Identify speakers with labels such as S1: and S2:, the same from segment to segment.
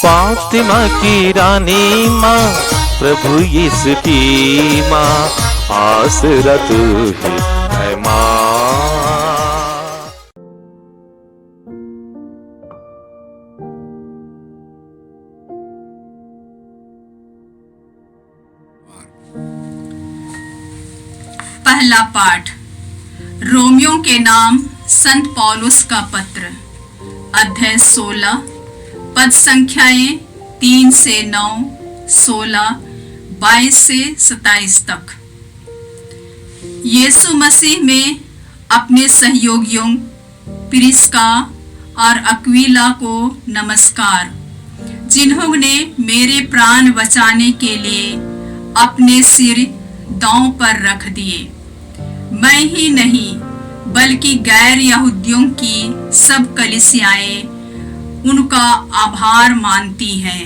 S1: फातिमा की रानी माँ, प्रभु यीशु की माँ, आसरा तू ही है माँ।
S2: पहला पाठ रोमियो के नाम संत पौलुस का पत्र, अध्याय 16, पद संख्याएं 3 से 9, 16, 22 से 27 तक। यीशु मसीह में अपने सहयोगियों प्रिस्का और अक्विला को नमस्कार, जिन्होंने मेरे प्राण बचाने के लिए अपने सिर दांव पर रख दिए। मैं ही नहीं बल्कि गैर यहूदियों की सब कलीसियाएं उनका आभार मानती हैं।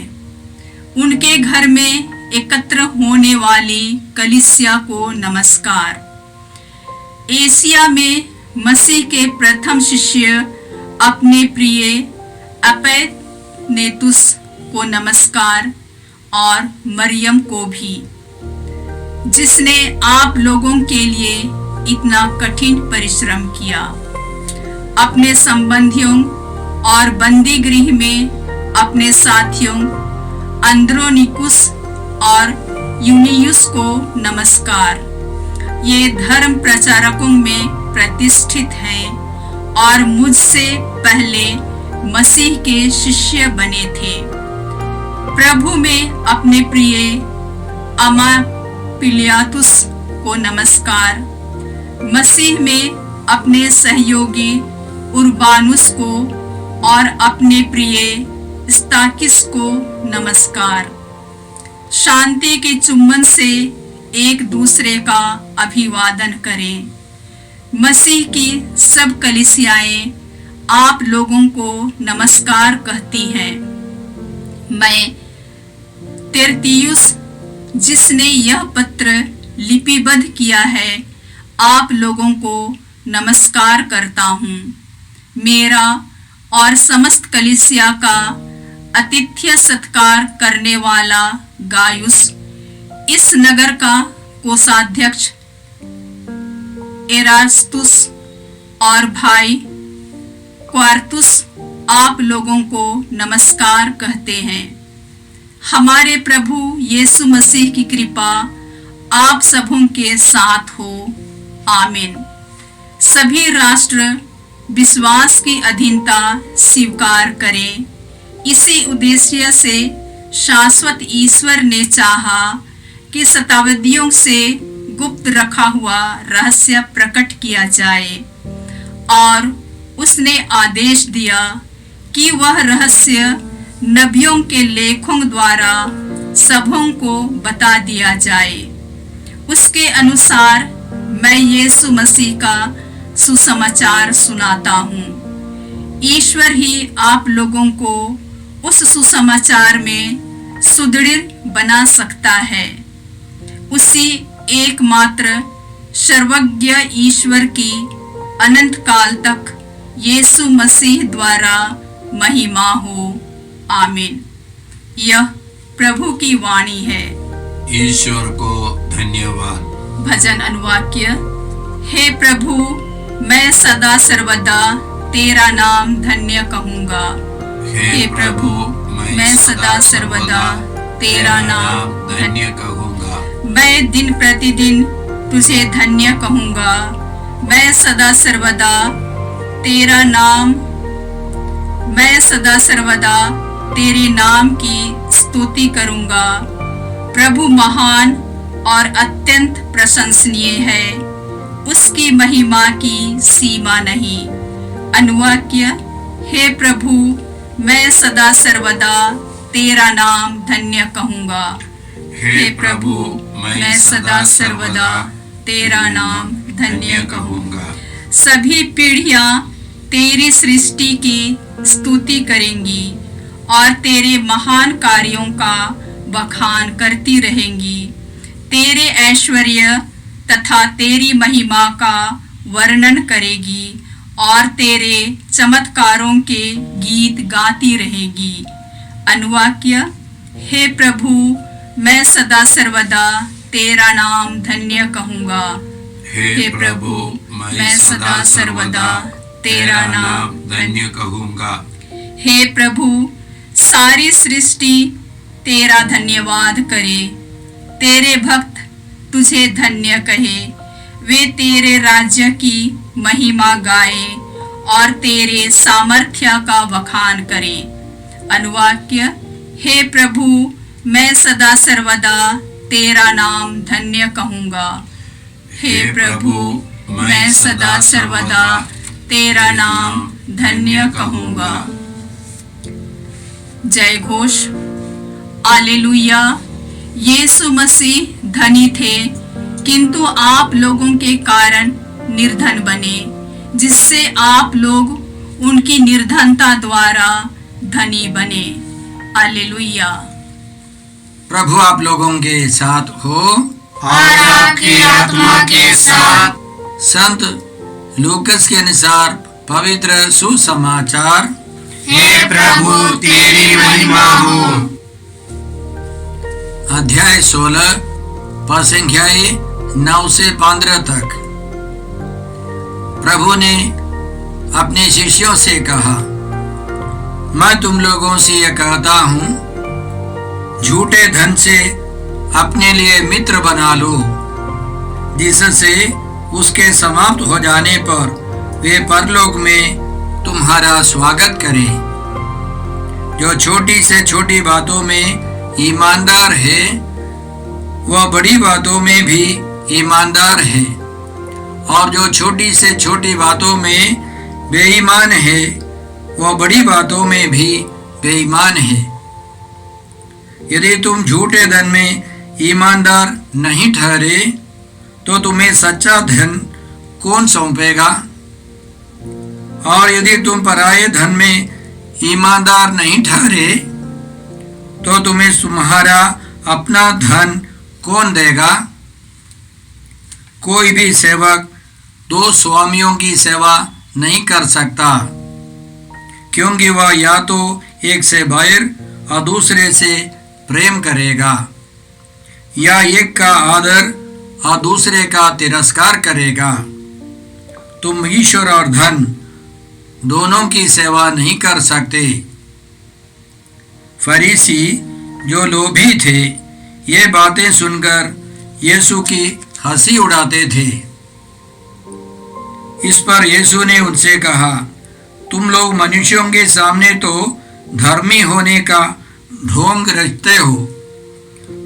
S2: उनके घर में एकत्र होने वाली कलीसिया को नमस्कार। एशिया में मसीह के प्रथम शिष्य अपने प्रिय एपेनेतुस को नमस्कार, और मरियम को भी, जिसने आप लोगों के लिए इतना कठिन परिश्रम किया। अपने संबंधियों और बंदी गृह में अपने साथियों अंद्रोनिकुस और यूनियुस को नमस्कार। ये धर्म प्रचारकों में प्रतिष्ठित हैं और मुझसे पहले मसीह के शिष्य बने थे। प्रभु में अपने प्रिय अमापिलियातुस को नमस्कार। मसीह में अपने सहयोगी उर्बानुस को और अपने प्रिय स्ताकिस को नमस्कार। शांति के चुम्बन से एक दूसरे का अभिवादन करें। मसीह की सब कलीसियाएं आप लोगों को नमस्कार कहती हैं। मैं तेरतियुस, जिसने यह पत्र लिपिबद्ध किया है, आप लोगों को नमस्कार करता हूँ। मेरा और समस्त कलीसिया का आतिथ्य सत्कार करने वाला गायुस, इस नगर का कोषाध्यक्ष एरास्तुस और भाई क्वार्तुस आप लोगों को नमस्कार कहते हैं। हमारे प्रभु यीशु मसीह की कृपा आप सबों के साथ हो। आमीन। सभी राष्ट्र विश्वास की अधीनता स्वीकार करें। इसी उद्देश्य से शाश्वत ईश्वर ने चाहा कि शताब्दियों से गुप्त रखा हुआ रहस्य प्रकट किया जाए, और उसने आदेश दिया कि वह रहस्य नबियों के लेखों द्वारा सबों को बता दिया जाए। उसके अनुसार मैं यीशु मसीह का सुसमाचार सुनाता हूँ। ईश्वर ही आप लोगों को उस सुसमाचार में सुदृढ़ बना सकता है। उसी एकमात्र सर्वज्ञ ईश्वर की अनंत काल तक यीशु मसीह द्वारा महिमा हो। आमीन। यह प्रभु की वाणी है।
S3: ईश्वर को धन्यवाद।
S2: भजन अनुवाक्य। हे प्रभु, मैं सदा सर्वदा तेरा नाम धन्य कहूँगा। हे प्रभु, मैं सदा सर्वदा तेरा नाम धन्य कहूँगा। मैं दिन प्रतिदिन तुझे धन्य कहूँगा। मैं सदा सर्वदा तेरा नाम, मैं सदा सर्वदा तेरे नाम की स्तुति करूँगा। प्रभु महान और अत्यंत प्रशंसनीय है, उसकी महिमा की सीमा नहीं। अनुवाक्य। हे प्रभु, मैं सदा सर्वदा तेरा नाम धन्य कहूँगा। हे प्रभु, मैं सदा सर्वदा तेरा नाम धन्य कहूँगा। सभी पीढ़ियाँ तेरी सृष्टि की स्तुति करेंगी और तेरे महान कार्यों का बखान करती रहेंगी। तेरे ऐश्वर्य तथा तेरी महिमा का वर्णन करेगी और तेरे चमत्कारों के गीत गाती रहेगी। अनुवाक्य। हे प्रभु, मैं सदा सर्वदा तेरा नाम धन्य कहूँगा।
S3: हे प्रभु, मैं सदा सर्वदा तेरा नाम धन्य कहूँगा।
S2: हे प्रभु, सारी सृष्टि तेरा धन्यवाद करे। तेरे भक्त तुझे धन्य कहे। वे तेरे राज्य की महिमा गाए और तेरे सामर्थ्य का वखान करें। अनुवाक्य। हे प्रभु, मैं सदा सर्वदा तेरा नाम धन्य कहूँगा। हे प्रभु, मैं सदा सर्वदा तेरा नाम धन्य कहूँगा। जय घोष। आलेलुया। यीशु मसीह धनी थे, किंतु आप लोगों के कारण निर्धन बने, जिससे आप लोग उनकी निर्धनता द्वारा धनी बने। हालेलुया।
S4: प्रभु आप लोगों के साथ हो
S3: और आपकी आत्मा के साथ।
S4: संत लूकस के अनुसार पवित्र सुसमाचार।
S3: हे प्रभु, तेरी महिमा हो।
S4: अध्याय 16 पद संख्याएं 9 से 15 तक। प्रभु ने अपने शिष्यों से कहा, मैं तुम लोगों से यह कहता हूँ, झूठे धन से अपने लिए मित्र बना लो, जिससे उसके समाप्त हो जाने पर वे परलोक में तुम्हारा स्वागत करें। जो छोटी से छोटी बातों में ईमानदार है, वह बड़ी बातों में भी ईमानदार है, और जो छोटी से छोटी बातों में बेईमान है, वह बड़ी बातों में भी बेईमान है। यदि तुम झूठे धन में ईमानदार नहीं ठहरे, तो तुम्हें सच्चा धन कौन सौंपेगा? और यदि तुम पराये धन में ईमानदार नहीं ठहरे, तो तुम्हें तुम्हारा अपना धन कौन देगा? कोई भी सेवक दो स्वामियों की सेवा नहीं कर सकता, क्योंकि वह या तो एक से बैर और दूसरे से प्रेम करेगा, या एक का आदर और दूसरे का तिरस्कार करेगा। तुम ईश्वर और धन दोनों की सेवा नहीं कर सकते। फरीसी जो लोभी थे, ये बातें सुनकर यीशु की हंसी उड़ाते थे। इस पर यीशु ने उनसे कहा, तुम लोग मनुष्यों के सामने तो धर्मी होने का ढोंग रचते हो,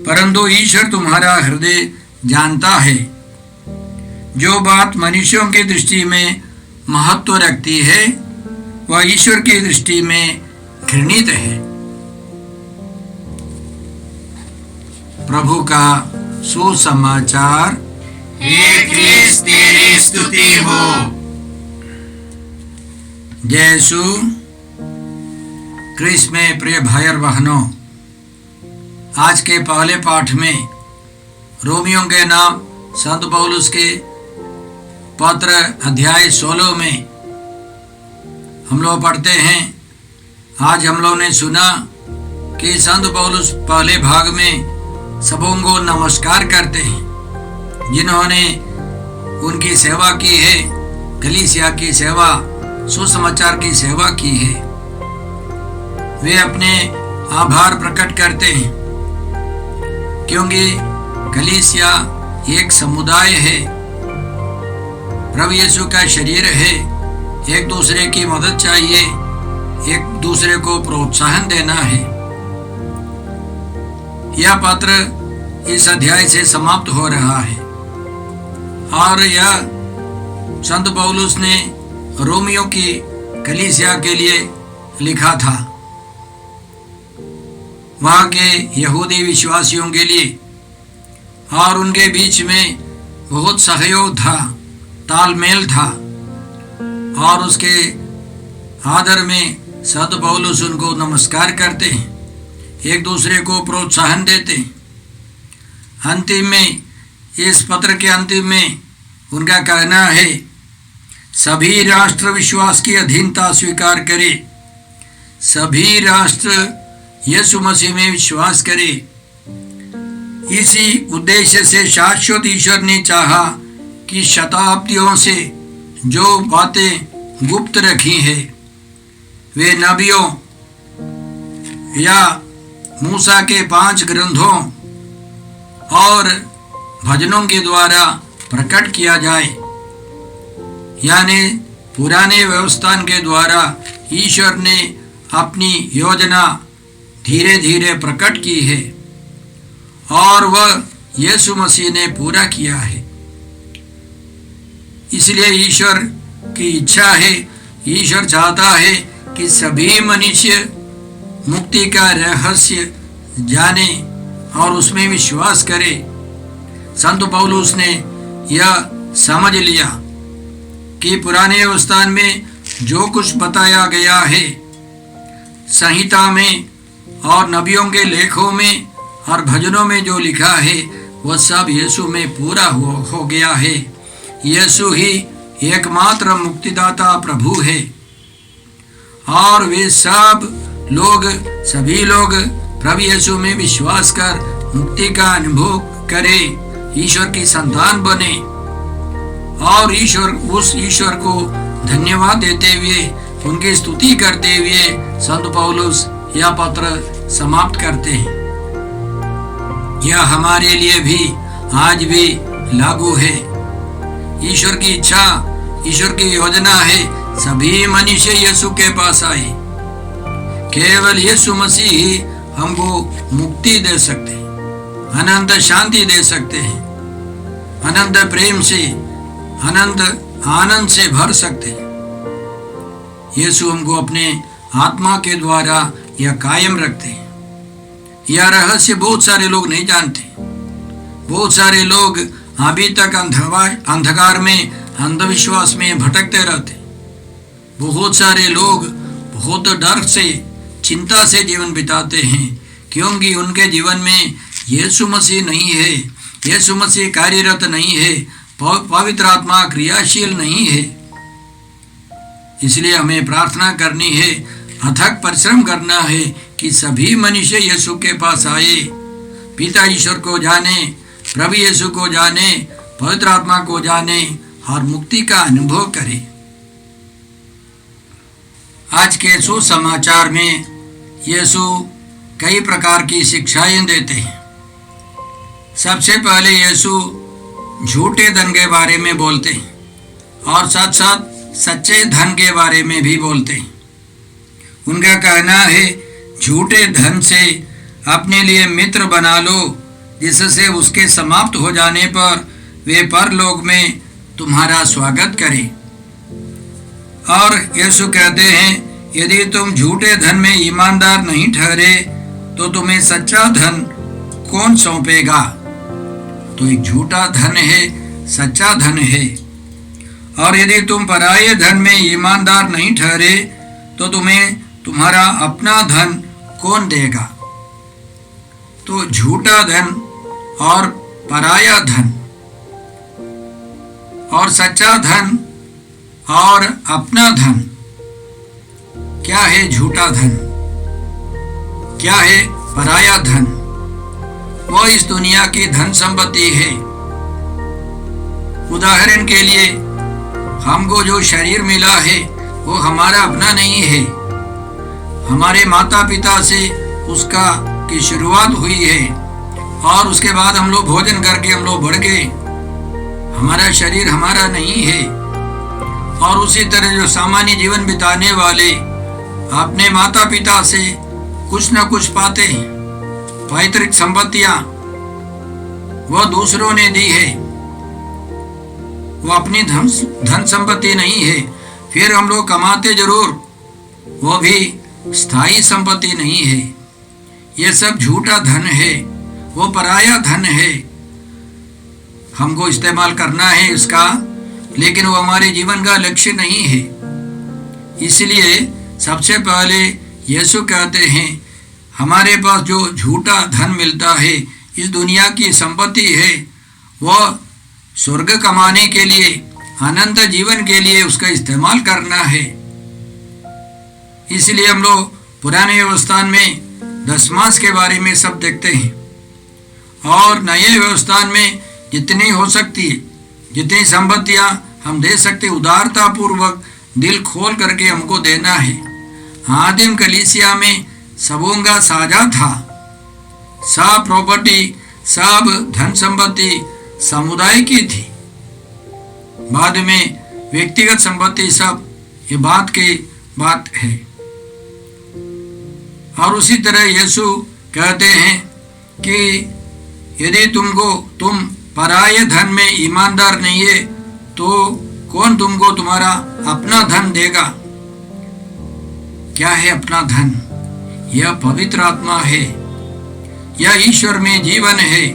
S4: परंतु ईश्वर तुम्हारा हृदय जानता है। जो बात मनुष्यों की दृष्टि में महत्व रखती है, वह ईश्वर की दृष्टि में घृणित है। प्रभु का सुसमाचार।
S3: हे क्रिस्त, तेरी स्तुति हो।
S4: जय यीशु क्रिस्त में प्रिय भाई और बहनों, आज के पहले पाठ में रोमियों के नाम संत पौलुस के पत्र अध्याय 16 में हम लोग पढ़ते हैं। आज हम लोग ने सुना कि संत पौलुस पहले भाग में सबों को नमस्कार करते हैं, जिन्होंने उनकी सेवा की है, कलीसिया की सेवा, सुसमाचार की सेवा की है। वे अपने आभार प्रकट करते हैं, क्योंकि कलीसिया एक समुदाय है, प्रभु यीशु का शरीर है। एक दूसरे की मदद चाहिए, एक दूसरे को प्रोत्साहन देना है। यह पत्र इस अध्याय से समाप्त हो रहा है, और यह संत पौलुस ने रोमियो की कलीसिया के लिए लिखा था, वहाँ के यहूदी विश्वासियों के लिए। और उनके बीच में बहुत सहयोग था, तालमेल था, और उसके आदर में संत पौलुस उनको नमस्कार करते हैं, एक दूसरे को प्रोत्साहन देते हैं। अंतिम में, इस पत्र के अंतिम में उनका कहना है, सभी राष्ट्र विश्वास की अधीनता स्वीकार करें। सभी राष्ट्र यीशु मसीह में विश्वास करें। इसी उद्देश्य से शाश्वत ईश्वर ने चाहा कि शताब्दियों से जो बातें गुप्त रखी है वे नबियों या मूसा के 5 ग्रंथों और भजनों के द्वारा प्रकट किया जाए, यानी पुराने व्यवस्था के द्वारा ईश्वर ने अपनी योजना धीरे धीरे प्रकट की है और वह यीशु मसीह ने पूरा किया है। इसलिए ईश्वर की इच्छा है, ईश्वर चाहता है कि सभी मनुष्य मुक्ति का रहस्य जाने और उसमें विश्वास करे। संत पौलुस ने यह समझ लिया कि पुराने व्यवस्था में जो कुछ बताया गया है संहिता में और नबियों के लेखों में और भजनों में जो लिखा है वह सब यीशु में पूरा हो गया है। यीशु ही एकमात्र मुक्तिदाता प्रभु है और वे सभी लोग प्रभु यीशु में विश्वास कर मुक्ति का अनुभव करें, ईश्वर की संतान बने और उस ईश्वर को धन्यवाद देते हुए उनकी स्तुति करते हुए संत पौलुस यह पत्र समाप्त करते हैं। यह हमारे लिए भी आज भी लागू है। ईश्वर की इच्छा, ईश्वर की योजना है सभी मनुष्य यीशु के पास आए। केवल यीशु मसीह ही हमको मुक्ति दे सकते हैं, अनंत शांति दे सकते हैं, अनंत प्रेम से, अनंत आनंद से भर सकते हैं। यीशु हमको अपने आत्मा के द्वारा यह कायम रखते हैं। यह रहस्य बहुत सारे लोग नहीं जानते। बहुत सारे लोग अभी तक अंधकार में, अंधविश्वास में भटकते रहते। बहुत सारे लोग बहुत डर से, चिंता से जीवन बिताते हैं क्योंकि उनके जीवन में यीशु मसीह नहीं है, यीशु मसीह कार्यरत नहीं है, पवित्र आत्मा क्रियाशील नहीं है। इसलिए हमें प्रार्थना करनी है, अथक परिश्रम करना है कि सभी मनुष्य यीशु के पास आए, पिता ईश्वर को जाने, प्रभु यीशु को जाने, पवित्र आत्मा को जाने और मुक्ति का अनुभव करें। आज के सुसमाचार में यीशु कई प्रकार की शिक्षाएं देते हैं। सबसे पहले यीशु झूठे धन के बारे में बोलते हैं और साथ साथ सच्चे धन के बारे में भी बोलते हैं। उनका कहना है झूठे धन से अपने लिए मित्र बना लो, जिससे उसके समाप्त हो जाने पर वे परलोक में तुम्हारा स्वागत करें। और यीशु कहते हैं यदि तुम झूठे धन में ईमानदार नहीं ठहरे तो तुम्हें सच्चा धन कौन सौंपेगा। तो एक झूठा धन है, सच्चा धन है। और यदि तुम पराये धन में ईमानदार नहीं ठहरे तो तुम्हें तुम्हारा अपना धन कौन देगा। तो झूठा धन और पराया धन और सच्चा धन और अपना धन, क्या है झूठा धन, क्या है पराया धन। वो इस दुनिया की धन संपत्ति है। उदाहरण के लिए हमको जो शरीर मिला है वो हमारा अपना नहीं है, हमारे माता पिता से उसका की शुरुआत हुई है और उसके बाद हम लोग भोजन करके हम लोग बढ़ गए। हमारा शरीर हमारा नहीं है। और उसी तरह जो सामान्य जीवन बिताने वाले अपने माता पिता से कुछ न कुछ पाते हैं, पैतृक संपत्तियां वह दूसरों ने दी है, वो अपनी धन संपत्ति नहीं है। फिर हम लोग कमाते जरूर, वो भी स्थायी संपत्ति नहीं है। ये सब झूठा धन है, वो पराया धन है। हमको इस्तेमाल करना है इसका, लेकिन वो हमारे जीवन का लक्ष्य नहीं है। इसलिए सबसे पहले यीशु कहते हैं हमारे पास जो झूठा धन मिलता है, इस दुनिया की संपत्ति है, वह स्वर्ग कमाने के लिए, अनंत जीवन के लिए उसका इस्तेमाल करना है। इसलिए हम लोग पुराने व्यवस्था में दशमांश के बारे में सब देखते हैं। और नए व्यवस्था में जितनी हो सकती है, जितनी संपत्तियां हम दे सकते, उदारता पूर्वक दिल खोल करके हमको देना है। आदिम कलीसिया में सबों का साझा था, सब प्रॉपर्टी, सब धन संपत्ति समुदाय की थी। बाद में व्यक्तिगत संपत्ति सब ये बात है। और उसी तरह यीशु कहते हैं कि यदि तुम पराये धन में ईमानदार नहीं है तो कौन तुमको तुम्हारा अपना धन देगा। क्या है अपना धन? यह पवित्र आत्मा है, यह ईश्वर में जीवन है।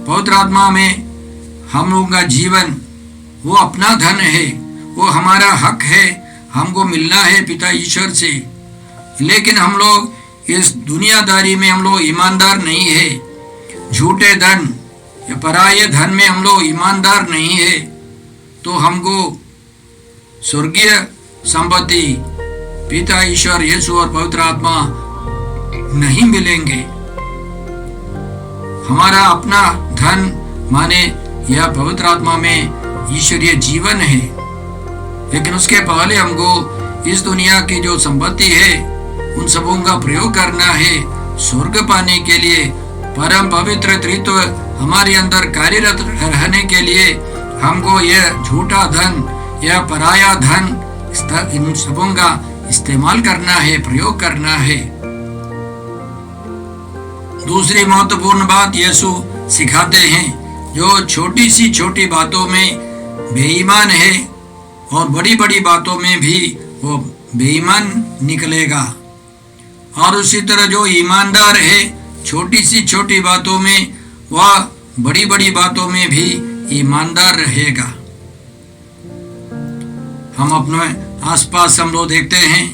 S4: पवित्र आत्मा में हम लोगों का जीवन वो अपना धन है, वो हमारा हक है, हमको मिलना है पिता ईश्वर से। लेकिन हम लोग इस दुनियादारी में हम लोग ईमानदार नहीं है, झूठे धन या पराये धन में हम लोग ईमानदार नहीं है, तो हमको स्वर्गीय संपत्ति पिता ईश्वर यीशु और पवित्र आत्मा नहीं मिलेंगे। हमारा अपना धन माने यह पवित्र आत्मा में ईश्वरीय जीवन है। लेकिन उसके पहले हमको इस दुनिया की जो संपत्ति है उन सबों का प्रयोग करना है स्वर्ग पाने के लिए। परम पवित्र त्रित्व हमारे अंदर कार्यरत रहने के लिए हमको यह झूठा धन, यह पराया धन, इन सबों का इस्तेमाल करना है, प्रयोग करना है। दूसरी महत्वपूर्ण बात यीशु सिखाते हैं, जो छोटी सी छोटी बातों में बेईमान है और बड़ी बड़ी बातों में भी वो बेईमान निकलेगा। और उसी तरह जो ईमानदार है छोटी सी छोटी बातों में, वह बड़ी बड़ी बातों में भी ईमानदार रहेगा। हम अपने आसपास हम लोग देखते हैं।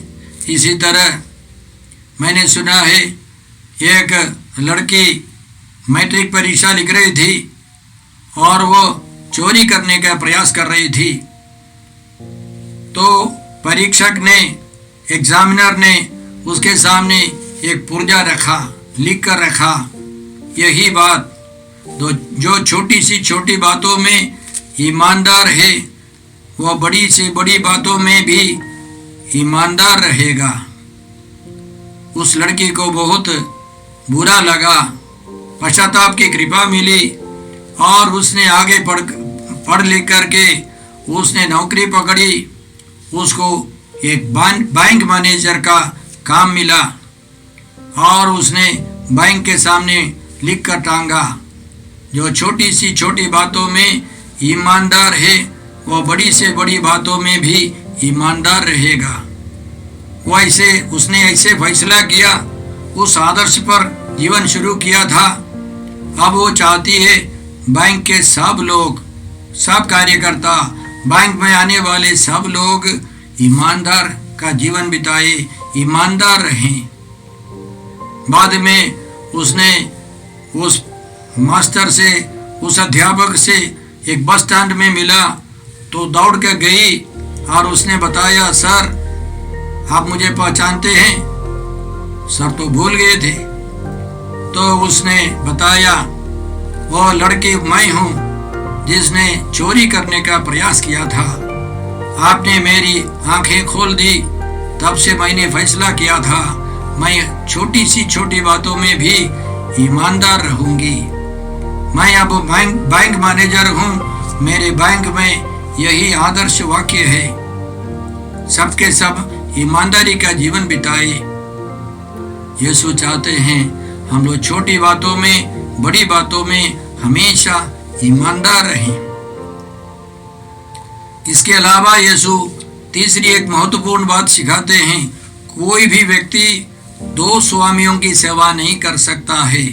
S4: इसी तरह मैंने सुना है एक लड़की मैट्रिक परीक्षा लिख रही थी और वो चोरी करने का प्रयास कर रही थी। तो परीक्षक ने, एग्जामिनर ने उसके सामने एक पुर्जा रखा, लिख कर रखा, यही बात तो जो छोटी सी छोटी बातों में ईमानदार है वह बड़ी से बड़ी बातों में भी ईमानदार रहेगा। उस लड़की को बहुत बुरा लगा, पश्चाताप की कृपा मिली और उसने आगे पढ़ लिख करके उसने नौकरी पकड़ी। उसको एक बैंक मैनेजर का काम मिला और उसने बैंक के सामने लिख कर टांगा, जो छोटी सी छोटी बातों में ईमानदार है वह बड़ी से बड़ी बातों में भी ईमानदार रहेगा। उसने ऐसे फैसला किया, उस आदर्श पर जीवन शुरू किया था। अब वो चाहती है बैंक के सब लोग, सब कार्यकर्ता, बैंक में आने वाले सब लोग ईमानदार का जीवन बिताए, ईमानदार रहें। बाद में उसने उस मास्टर से, उस अध्यापक से एक बस स्टैंड में मिला तो दौड़ के गई और उसने बताया, सर आप मुझे पहचानते हैं? सर तो भूल गए थे। तो उसने बताया, वो लड़की मैं हूँ जिसने चोरी करने का प्रयास किया था। आपने मेरी आंखें खोल दी, तब से मैंने फैसला किया था मैं छोटी सी छोटी बातों में भी ईमानदार रहूंगी। मैं अब बैंक मैनेजर हूँ, मेरे बैंक में यही आदर्श वाक्य है, सबके सब ईमानदारी का जीवन बिताए। यीशु चाहते हैं हम लोग छोटी बातों में, बड़ी बातों में हमेशा ईमानदार रहें। इसके अलावा यीशु तीसरी एक महत्वपूर्ण बात सिखाते हैं, कोई भी व्यक्ति दो स्वामियों की सेवा नहीं कर सकता है।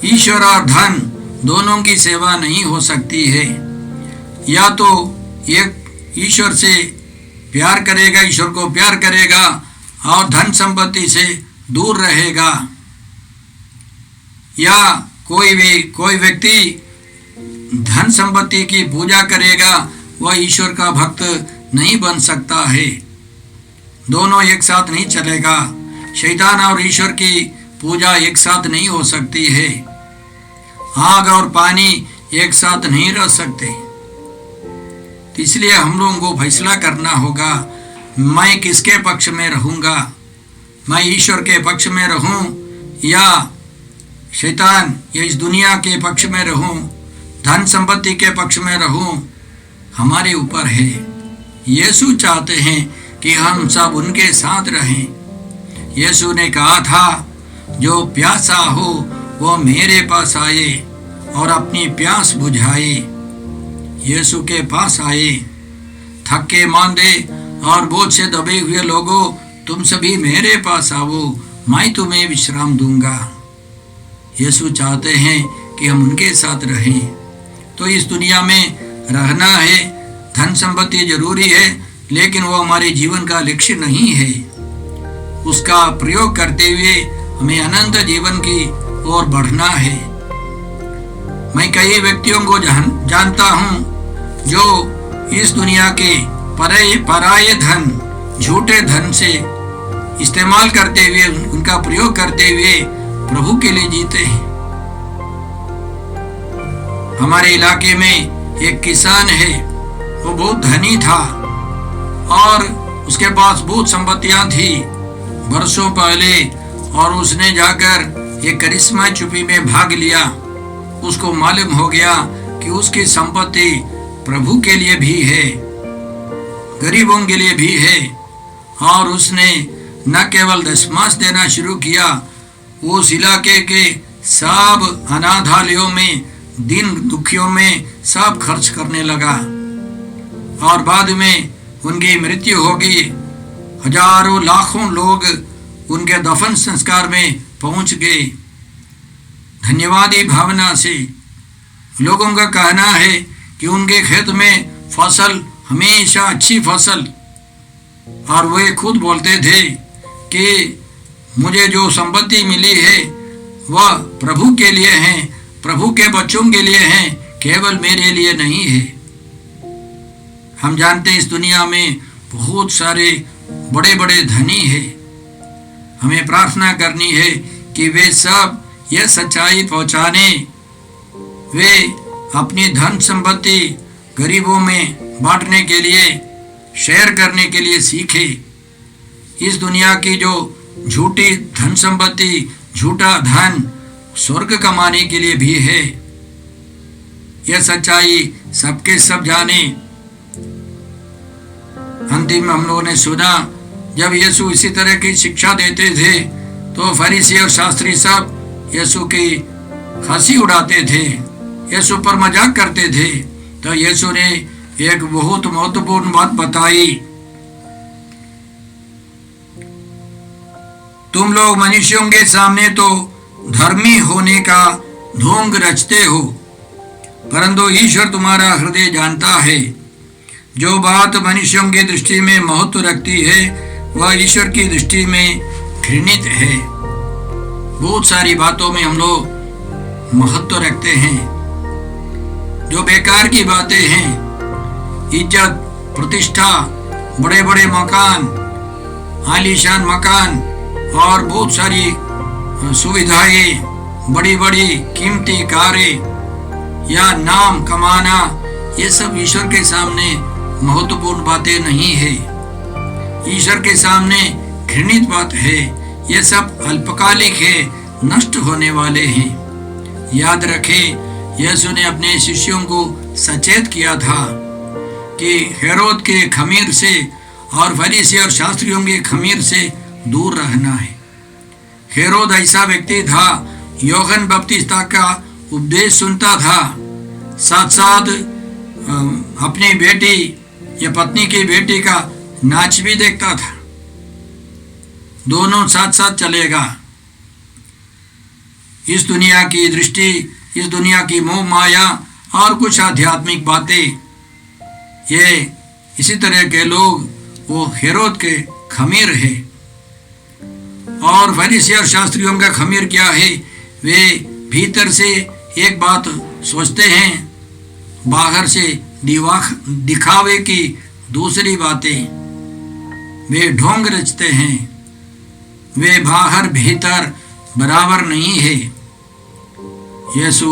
S4: ईश्वर और धन दोनों की सेवा नहीं हो सकती है। या तो एक ईश्वर से प्यार करेगा, ईश्वर को प्यार करेगा और धन संपत्ति से दूर रहेगा, या कोई व्यक्ति धन संपत्ति की पूजा करेगा, वह ईश्वर का भक्त नहीं बन सकता है। दोनों एक साथ नहीं चलेगा। शैतान और ईश्वर की पूजा एक साथ नहीं हो सकती है। आग और पानी एक साथ नहीं रह सकते। इसलिए हम लोगों को फैसला करना होगा, मैं किसके पक्ष में रहूंगा? मैं ईश्वर के पक्ष में रहूं या शैतान या इस दुनिया के पक्ष में रहूं, धन संपत्ति के पक्ष में रहूं? हमारे ऊपर है। यीशु चाहते हैं कि हम सब उनके साथ रहें। यीशु ने कहा था, जो प्यासा हो वो मेरे पास आए और अपनी प्यास बुझाए। यीशु के पास आए। थके मांदे और बोझ से दबे हुए लोगों, तुम सभी मेरे पास आओ, मैं तुम्हें विश्राम दूंगा। यीशु चाहते हैं कि हम उनके साथ रहें। तो इस दुनिया में रहना है, धन संपत्ति जरूरी है, लेकिन वो हमारे जीवन का लक्ष्य नहीं है। उसका प्रयोग करते हुए हमें अनंत जीवन की ओर बढ़ना है। मैं कई व्यक्तियों को जानता हूँ जो इस दुनिया के पराये धन, झूठे धन से इस्तेमाल करते हुए, उनका प्रयोग करते हुए प्रभु के लिए जीते हैं। हमारे इलाके में एक किसान है, वो बहुत धनी था और उसके पास बहुत संपत्तियां थी वर्षों पहले, और उसने जाकर एक करिश्मा छुपी में भाग लिया। उसको मालूम हो गया कि उसकी संपत्ति प्रभु के लिए भी है, गरीबों के लिए भी है, और उसने न केवल दशमांश देना शुरू किया, उस इलाके के सब अनाथालयों में, दिन दुखियों में सब खर्च करने लगा। और बाद में उनकी मृत्यु हो गई। हजारों लाखों लोग उनके दफन संस्कार में पहुंच गए। धन्यवादी भावना से लोगों का कहना है कि उनके खेत में फसल हमेशा अच्छी फसल, और वे खुद बोलते थे कि मुझे जो संपत्ति मिली है वह प्रभु के लिए है, प्रभु के बच्चों के लिए है, केवल मेरे लिए नहीं है। हम जानते हैं इस दुनिया में बहुत सारे बड़े बड़े धनी हैं। हमें प्रार्थना करनी है कि वे सब यह सच्चाई पहुंचाने, वे अपनी धन संपत्ति गरीबों में बांटने के लिए, शेयर करने के लिए सीखे। इस दुनिया की जो झूठी धन संपत्ति, झूठा धन स्वर्ग कमाने के लिए भी है, यह सच्चाई सबके सब जाने। अंतिम में हम लोगों ने सुना, जब यीशु इसी तरह की शिक्षा देते थे तो फरीसी और शास्त्री सब यीशु की हंसी उड़ाते थे, यीशु पर मजाक करते थे। तो यीशु ने एक बहुत महत्वपूर्ण बात बताई, तुम लोग मनुष्यों के सामने तो धर्मी होने का ढोंग रचते हो, परंतु ईश्वर तुम्हारा हृदय जानता है। जो बात मनुष्यों की दृष्टि में महत्व रखती है वह ईश्वर की दृष्टि में घृणित है। बहुत सारी बातों में हम लोग महत्व रखते हैं, जो बेकार की बातें हैं, इज्जत, प्रतिष्ठा, बड़े बड़े मकान, आलीशान मकान और बहुत सारी सुविधाएं, बड़ी बड़ी कीमती कारें या नाम कमाना, ये सब ईश्वर के सामने महत्वपूर्ण बातें नहीं है, ईश्वर के सामने घृणित बात है। ये सब अल्पकालिक है, नष्ट होने वाले हैं। याद रखें, यीशु ने अपने शिष्यों को सचेत किया था कि हेरोद के खमीर से और फरीसी और शास्त्रियों के खमीर से दूर रहना है। हेरोद ऐसा व्यक्ति था, यूहन्ना बपतिस्ता का उपदेश सुनता था, साथ साथ अपनी बेटी या पत्नी की बेटी का नाच भी देखता था। दोनों साथ साथ चलेगा। इस दुनिया की दृष्टि, इस दुनिया की मोह माया और कुछ आध्यात्मिक बातें, ये इसी तरह के लोग वो हेरोद के खमीर है। और फरीसी और शास्त्रियों का खमीर क्या है? वे भीतर से एक बात सोचते हैं, बाहर से दिखावे की दूसरी बातें। वे ढोंग रचते हैं। वे बाहर भीतर बराबर नहीं है। यीशु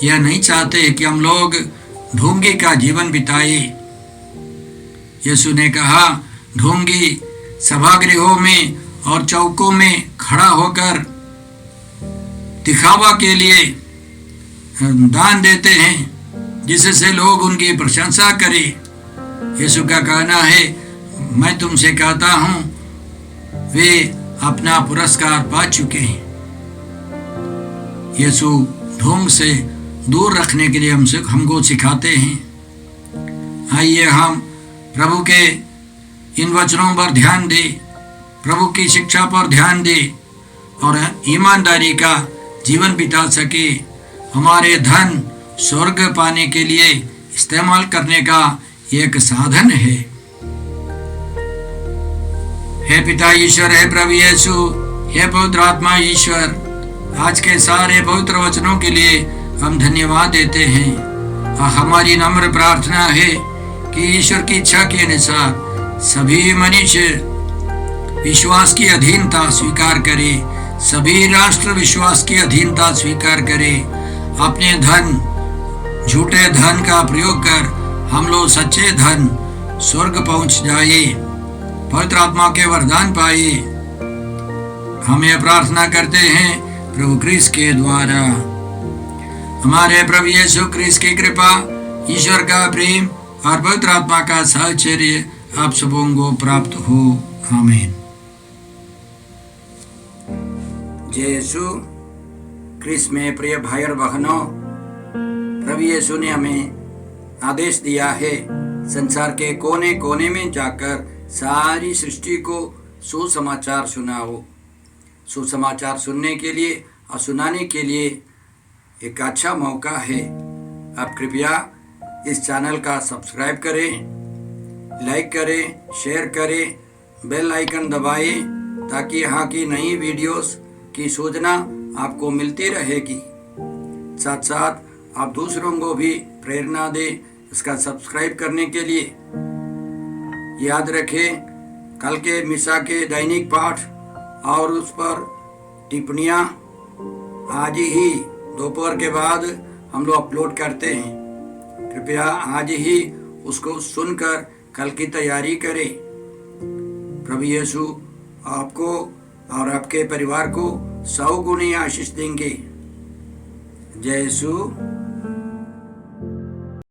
S4: यह नहीं चाहते कि हम लोग ढोंगी का जीवन बिताए। यीशु ने कहा, ढोंगी सभागृहों में और चौकों में खड़ा होकर दिखावा के लिए दान देते हैं जिससे लोग उनकी प्रशंसा करें। यीशु का कहना है, मैं तुमसे कहता हूं वे अपना पुरस्कार पा चुके हैं। यीशु ढोंग से दूर रखने के लिए हमको सिखाते हैं। आइए हम प्रभु के इन वचनों पर ध्यान दें, प्रभु की शिक्षा पर ध्यान दें और ईमानदारी का जीवन बिता सके। हमारे धन स्वर्ग पाने के लिए इस्तेमाल करने का एक साधन है। हे पिता ईश्वर, हे प्रभु यीशु, हे पवित्र आत्मा ईश्वर, आज के सारे पवित्र वचनों के लिए हम धन्यवाद देते हैं। और हमारी नम्र प्रार्थना है कि ईश्वर की इच्छा के अनुसार सभी मनुष्य विश्वास की अधीनता स्वीकार करे, सभी राष्ट्र विश्वास की अधीनता स्वीकार करे। अपने धन, झूठे धन का प्रयोग कर हम लोग सच्चे धन स्वर्ग पहुंच जाए, पवित्र आत्मा के वरदान पाए। हम यह प्रार्थना करते हैं प्रभु क्रिस्त के द्वारा। हमारे प्रभु यीशु क्रिस्त की कृपा, ईश्वर का प्रेम और पवित्र आत्मा का साहचर्य आप सबों को प्राप्त हो। आमीन। जय यीशु क्रिस्त में प्रिय भाई और बहनों, प्रभु यीशु ने हमें आदेश दिया है संसार के कोने कोने में जाकर सारी सृष्टि को सुसमाचार सुनाओ। सुसमाचार सुनने के लिए और सुनाने के लिए एक अच्छा मौका है। आप कृपया इस चैनल का सब्सक्राइब करें, लाइक करें, शेयर करें, बेल आइकन दबाएं ताकि यहाँ की नई वीडियोस की सूचना आपको मिलती रहेगी। साथ साथ आप दूसरों को भी प्रेरणा दें इसका सब्सक्राइब करने के लिए। याद रखें, कल के मिसा के दैनिक पाठ और उस पर टिप्पणियाँ आज ही दोपहर के बाद हम लोग अपलोड करते हैं। कृपया आज ही उसको सुनकर कल की तैयारी करें। प्रभु यीशु आपको और आपके परिवार को 100 गुनी आशीष देंगे। जय यीशु।